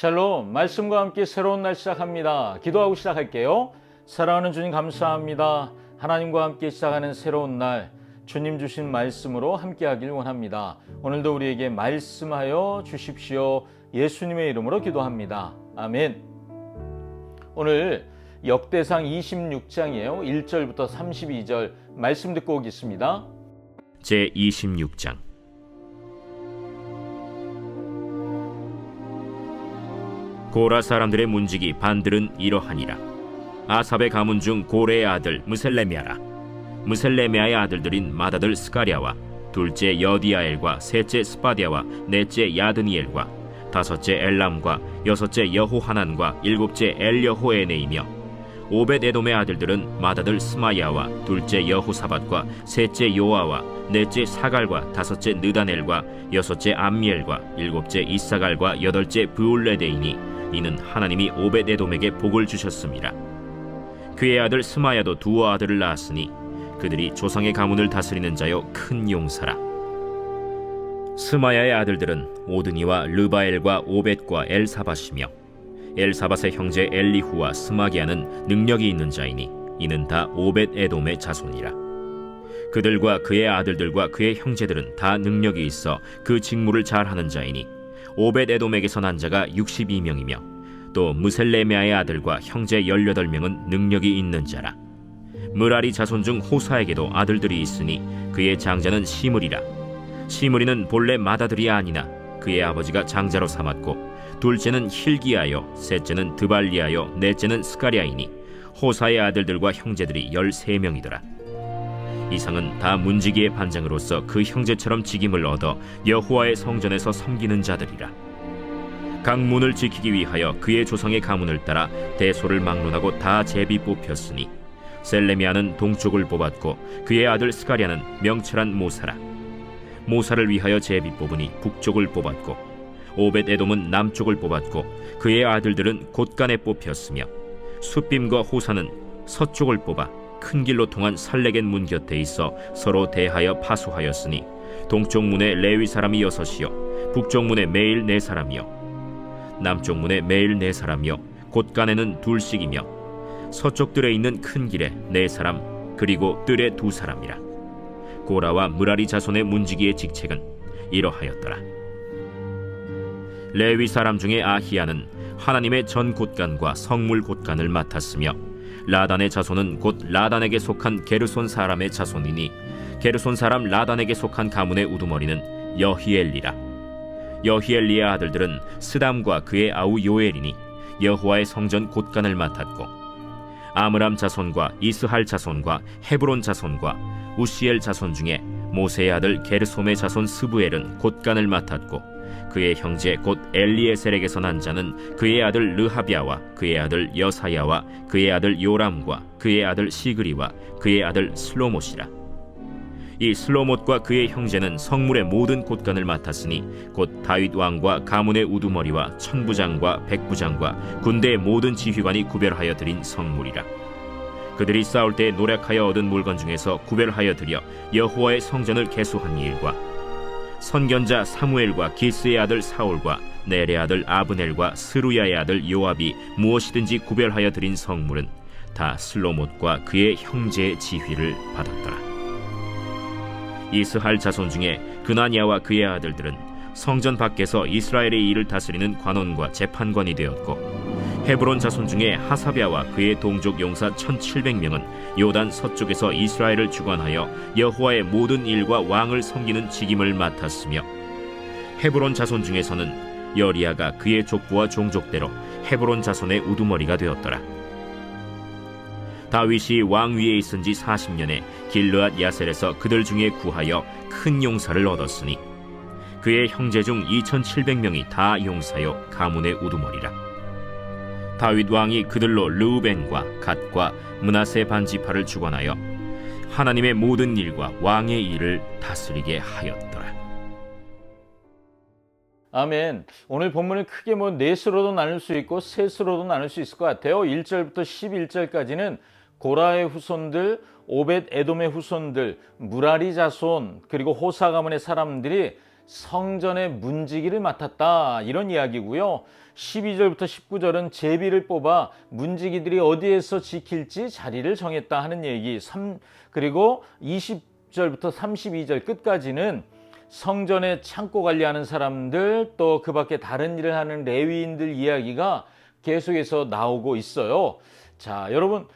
샬롬, 말씀과 함께 새로운 날 시작합니다. 기도하고 시작할게요. 사랑하는 주님 감사합니다. 하나님과 함께 시작하는 새로운 날, 주님 주신 말씀으로 함께하길 원합니다. 오늘도 우리에게 말씀하여 주십시오. 예수님의 이름으로 기도합니다. 아멘. 오늘 역대상 26장이에요. 1절부터 32절 말씀 듣고 오겠습니다. 제26장 고라 사람들의 문지기 반들은 이러하니라. 아삽의 가문 중 고레의 아들 무셀레미아라. 무셀레미아의 아들들인 맏아들 스가랴와 둘째 여디아엘과 셋째 스바디아와 넷째 야드니엘과 다섯째 엘람과 여섯째 여호하난과 일곱째 엘여호에네이며 오벳에돔의 아들들은 맏아들 스마야와 둘째 여호사밧과 셋째 요아와 넷째 사갈과 다섯째 느다넬과 여섯째 암미엘과 일곱째 이사갈과 여덟째 브울레데이니 이는 하나님이 오벳에돔에게 복을 주셨습니다. 그의 아들 스마야도 두 아들을 낳았으니 그들이 조상의 가문을 다스리는 자요 큰 용사라. 스마야의 아들들은 오드니와 르바엘과 오벳과 엘사밧이며 엘사밧의 형제 엘리후와 스마기야는 능력이 있는 자이니 이는 다 오벳에돔의 자손이라. 그들과 그의 아들들과 그의 형제들은 다 능력이 있어 그 직무를 잘하는 자이니 오벳에돔에게서 난 자가 62명이며 또 무셀레미아의 아들과 형제 18명은 능력이 있는 자라. 무라리 자손 중 호사에게도 아들들이 있으니 그의 장자는 시므리라. 시므리는 본래 맏아들이 아니나 그의 아버지가 장자로 삼았고 둘째는 힐기야요 셋째는 드발리야요 넷째는 스가랴이니 호사의 아들들과 형제들이 13명이더라. 이상은 다 문지기의 반장으로서 그 형제처럼 직임을 얻어 여호와의 성전에서 섬기는 자들이라. 각 문을 지키기 위하여 그의 조상의 가문을 따라 대소를 막론하고 다 제비 뽑혔으니 셀레미아는 동쪽을 뽑았고 그의 아들 스가랴는 명철한 모사라. 모사를 위하여 제비 뽑으니 북쪽을 뽑았고 오벳에돔은 남쪽을 뽑았고 그의 아들들은 곳간에 뽑혔으며 숫빔과 호사는 서쪽을 뽑아 큰 길로 통한 살레겐 문 곁에 있어 서로 대하여 파수하였으니 동쪽 문에 레위 사람이 6이요 북쪽 문에 매일 4사람이요 남쪽 문에 매일 4사람이요 곳간에는 2씩이며 서쪽 뜰에 있는 큰 길에 4사람 그리고 뜰에 2사람이라. 고라와 무라리 자손의 문지기의 직책은 이러하였더라. 레위 사람 중에 아히야는 하나님의 전 곳간과 성물 곳간을 맡았으며 라단의 자손은 곧 라단에게 속한 게르손 사람의 자손이니 게르손 사람 라단에게 속한 가문의 우두머리는 여히엘리라. 여히엘리의 아들들은 스담과 그의 아우 요엘이니 여호와의 성전 곳간을 맡았고 아므람 자손과 이스할 자손과 헤브론 자손과 우시엘 자손 중에 모세의 아들 게르솜의 자손 스부엘은 곳간을 맡았고 그의 형제 곧 엘리에셀에게서 난 자는 그의 아들 르하비아와 그의 아들 여사야와 그의 아들 요람과 그의 아들 시그리와 그의 아들 슬로못이라. 이 슬로못과 그의 형제는 성물의 모든 곳간을 맡았으니 곧 다윗 왕과 가문의 우두머리와 천부장과 백부장과 군대의 모든 지휘관이 구별하여 드린 성물이라. 그들이 싸울 때 노력하여 얻은 물건 중에서 구별하여 드려 여호와의 성전을 개수한 일과 선견자 사무엘과 기스의 아들 사울과 넬의 아들 아브넬과 스루야의 아들 요압이 무엇이든지 구별하여 드린 성물은 다 슬로못과 그의 형제의 지휘를 받았더라. 이스할 자손 중에 그나냐와 그의 아들들은 성전 밖에서 이스라엘의 일을 다스리는 관원과 재판관이 되었고 헤브론 자손 중에 하사랴와 그의 동족 용사 1700명은 요단 서쪽에서 이스라엘을 주관하여 여호와의 모든 일과 왕을 섬기는 직임을 맡았으며 헤브론 자손 중에서는 여리야가 그의 족부와 종족대로 헤브론 자손의 우두머리가 되었더라. 다윗이 왕 위에 있은 지 40년에 길르앗 야셀에서 그들 중에 구하여 큰 용사를 얻었으니 그의 형제 중 2700명이 다 용사요 가문의 우두머리라. 다윗 왕이 그들로 르우벤과 갓과 므낫세 반지파를 주관하여 하나님의 모든 일과 왕의 일을 다스리게 하였더라. 아멘. 오늘 본문을 크게 넷으로도 나눌 수 있고 셋으로도 나눌 수 있을 것 같아요. 1절부터 11절까지는 고라의 후손들, 오벳 에돔의 후손들, 무라리 자손, 그리고 호사 가문의 사람들이 성전의 문지기를 맡았다. 이런 이야기고요. 12절부터 19절은 제비를 뽑아 문지기들이 어디에서 지킬지 자리를 정했다 하는 얘기. 그리고 20절부터 32절 끝까지는 성전의 창고 관리하는 사람들, 또 그 밖에 다른 일을 하는 레위인들 이야기가 계속해서 나오고 있어요. 자, 여러분,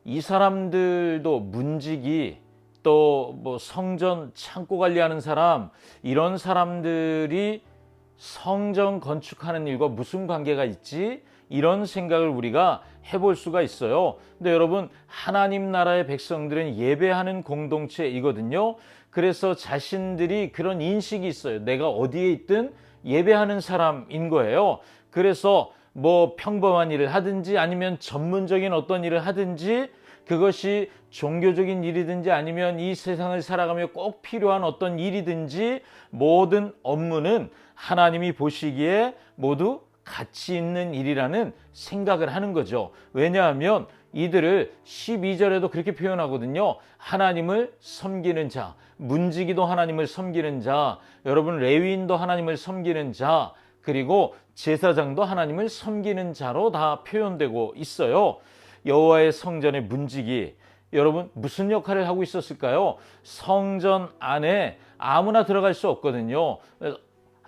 이 사람들도 문지기, 또 뭐 성전 창고 관리하는 사람, 이런 사람들이 성전 건축하는 일과 무슨 관계가 있지? 이런 생각을 우리가 해볼 수가 있어요. 근데 여러분, 하나님 나라의 백성들은 예배하는 공동체이거든요. 그래서 자신들이 그런 인식이 있어요. 내가 어디에 있든 예배하는 사람인 거예요. 그래서 뭐 평범한 일을 하든지 아니면 전문적인 어떤 일을 하든지, 그것이 종교적인 일이든지 아니면 이 세상을 살아가며 꼭 필요한 어떤 일이든지, 모든 업무는 하나님이 보시기에 모두 가치 있는 일이라는 생각을 하는 거죠. 왜냐하면 이들을 12절에도 그렇게 표현하거든요. 하나님을 섬기는 자, 문지기도 하나님을 섬기는 자, 여러분 레위인도 하나님을 섬기는 자, 그리고 제사장도 하나님을 섬기는 자로 다 표현되고 있어요. 여호와의 성전의 문지기, 여러분 무슨 역할을 하고 있었을까요? 성전 안에 아무나 들어갈 수 없거든요.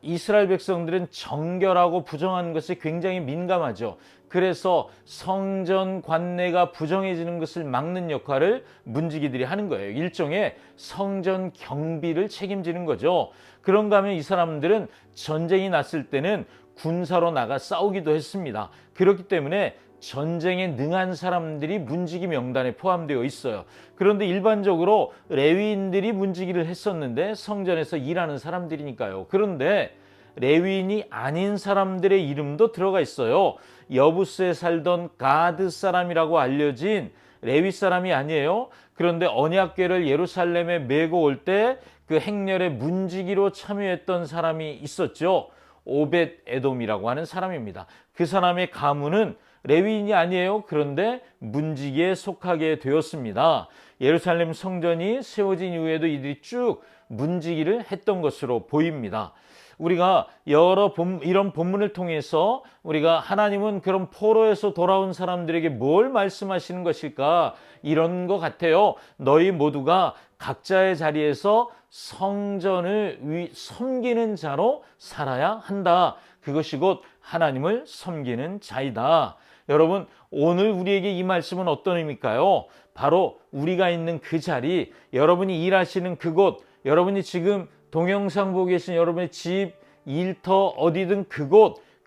이스라엘 백성들은 정결하고 부정한 것에 굉장히 민감하죠. 그래서 성전 관내가 부정해지는 것을 막는 역할을 문지기들이 하는 거예요. 일종의 성전 경비를 책임지는 거죠. 그런가 하면 이 사람들은 전쟁이 났을 때는 군사로 나가 싸우기도 했습니다. 그렇기 때문에 전쟁에 능한 사람들이 문지기 명단에 포함되어 있어요. 그런데 일반적으로 레위인들이 문지기를 했었는데 성전에서 일하는 사람들이니까요. 그런데 레위인이 아닌 사람들의 이름도 들어가 있어요. 여부스에 살던 가드 사람이라고 알려진 레위 사람이 아니에요. 그런데 언약궤를 예루살렘에 메고 올 때 그 행렬의 문지기로 참여했던 사람이 있었죠. 오벳 에돔이라고 하는 사람입니다. 그 사람의 가문은 레위인이 아니에요. 그런데 문지기에 속하게 되었습니다. 예루살렘 성전이 세워진 이후에도 이들이 쭉 문지기를 했던 것으로 보입니다. 우리가 이런 본문을 통해서 우리가 하나님은 그런 포로에서 돌아온 사람들에게 뭘 말씀하시는 것일까? 이런 것 같아요. 너희 모두가 각자의 자리에서 성전을 섬기는 자로 살아야 한다. 그것이 곧 하나님을 섬기는 자이다. 여러분, 오늘 우리에게 이 말씀은 어떤 의미일까요? 바로 우리가 있는 그 자리, 여러분이 일하시는 그곳, 여러분이 지금 동영상 보고 계신 여러분의 집, 일터, 어디든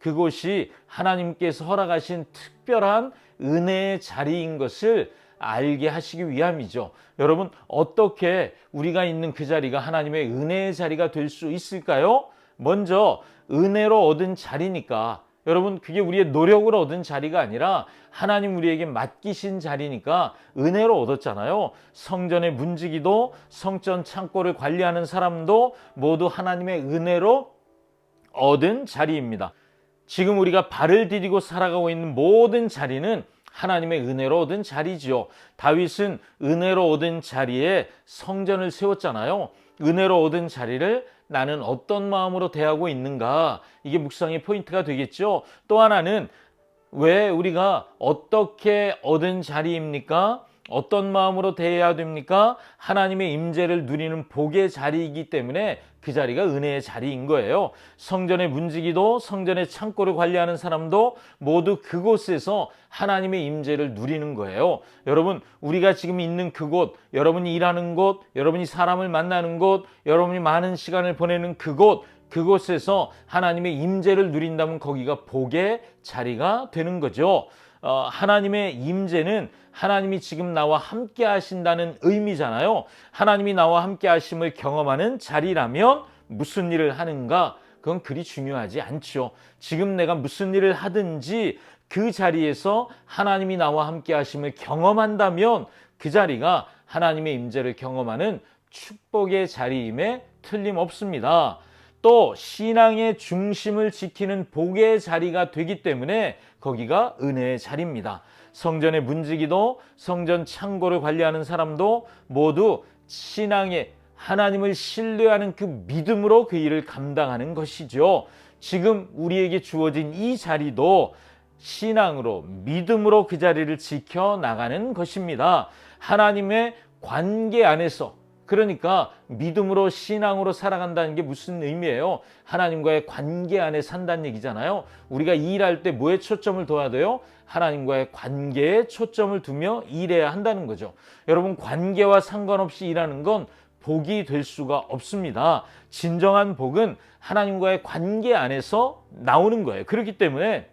그곳이 하나님께서 허락하신 특별한 은혜의 자리인 것을 알게 하시기 위함이죠. 여러분, 어떻게 우리가 있는 그 자리가 하나님의 은혜의 자리가 될 수 있을까요? 먼저 은혜로 얻은 자리니까, 여러분, 그게 우리의 노력으로 얻은 자리가 아니라 하나님 우리에게 맡기신 자리니까 은혜로 얻었잖아요. 성전의 문지기도 성전 창고를 관리하는 사람도 모두 하나님의 은혜로 얻은 자리입니다. 지금 우리가 발을 디디고 살아가고 있는 모든 자리는 하나님의 은혜로 얻은 자리지요. 다윗은 은혜로 얻은 자리에 성전을 세웠잖아요. 은혜로 얻은 자리를 나는 어떤 마음으로 대하고 있는가? 이게 묵상의 포인트가 되겠죠. 또 하나는 왜 우리가 어떻게 얻은 자리입니까? 어떤 마음으로 대해야 됩니까? 하나님의 임재를 누리는 복의 자리이기 때문에 그 자리가 은혜의 자리인 거예요. 성전의 문지기도 성전의 창고를 관리하는 사람도 모두 그곳에서 하나님의 임재를 누리는 거예요. 여러분, 우리가 지금 있는 그곳, 여러분이 일하는 곳, 여러분이 사람을 만나는 곳, 여러분이 많은 시간을 보내는 그곳에서 하나님의 임재를 누린다면 거기가 복의 자리가 되는 거죠. 하나님의 임재는 하나님이 지금 나와 함께 하신다는 의미잖아요. 하나님이 나와 함께 하심을 경험하는 자리라면 무슨 일을 하는가? 그건 그리 중요하지 않죠. 지금 내가 무슨 일을 하든지 그 자리에서 하나님이 나와 함께 하심을 경험한다면 그 자리가 하나님의 임재를 경험하는 축복의 자리임에 틀림없습니다. 또 신앙의 중심을 지키는 복의 자리가 되기 때문에 거기가 은혜의 자리입니다. 성전의 문지기도 성전 창고를 관리하는 사람도 모두 신앙의 하나님을 신뢰하는 그 믿음으로 그 일을 감당하는 것이죠. 지금 우리에게 주어진 이 자리도 신앙으로, 믿음으로 그 자리를 지켜나가는 것입니다. 하나님의 관계 안에서, 그러니까 믿음으로, 신앙으로 살아간다는 게 무슨 의미예요? 하나님과의 관계 안에 산다는 얘기잖아요. 우리가 일할 때 뭐에 초점을 둬야 돼요? 하나님과의 관계에 초점을 두며 일해야 한다는 거죠. 여러분, 관계와 상관없이 일하는 건 복이 될 수가 없습니다. 진정한 복은 하나님과의 관계 안에서 나오는 거예요. 그렇기 때문에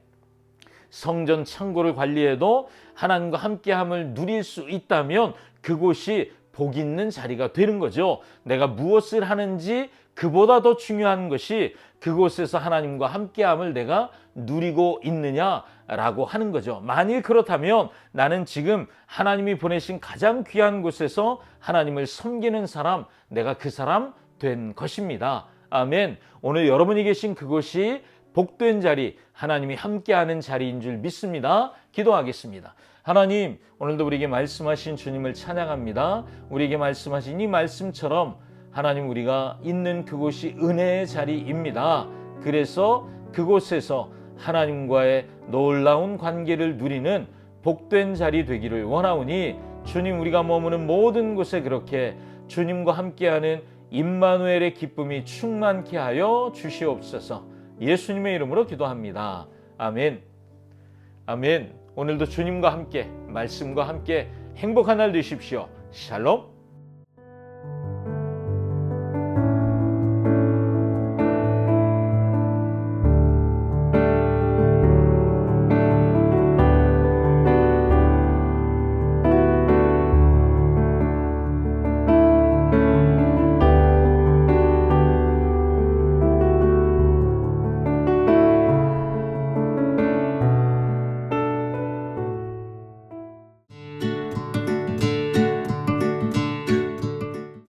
성전 창고를 관리해도 하나님과 함께함을 누릴 수 있다면 그곳이 복 있는 자리가 되는 거죠. 내가 무엇을 하는지 그보다 더 중요한 것이 그곳에서 하나님과 함께함을 내가 누리고 있느냐라고 하는 거죠. 만일 그렇다면 나는 지금 하나님이 보내신 가장 귀한 곳에서 하나님을 섬기는 사람, 내가 그 사람 된 것입니다. 아멘. 오늘 여러분이 계신 그곳이 복된 자리, 하나님이 함께하는 자리인 줄 믿습니다. 기도하겠습니다. 하나님, 오늘도 우리에게 말씀하신 주님을 찬양합니다. 우리에게 말씀하신 이 말씀처럼 하나님, 우리가 있는 그곳이 은혜의 자리입니다. 그래서 그곳에서 하나님과의 놀라운 관계를 누리는 복된 자리 되기를 원하오니 주님, 우리가 머무는 모든 곳에 그렇게 주님과 함께하는 임마누엘의 기쁨이 충만케 하여 주시옵소서. 예수님의 이름으로 기도합니다. 아멘. 아멘. 오늘도 주님과 함께, 말씀과 함께 행복한 날 되십시오. 샬롬.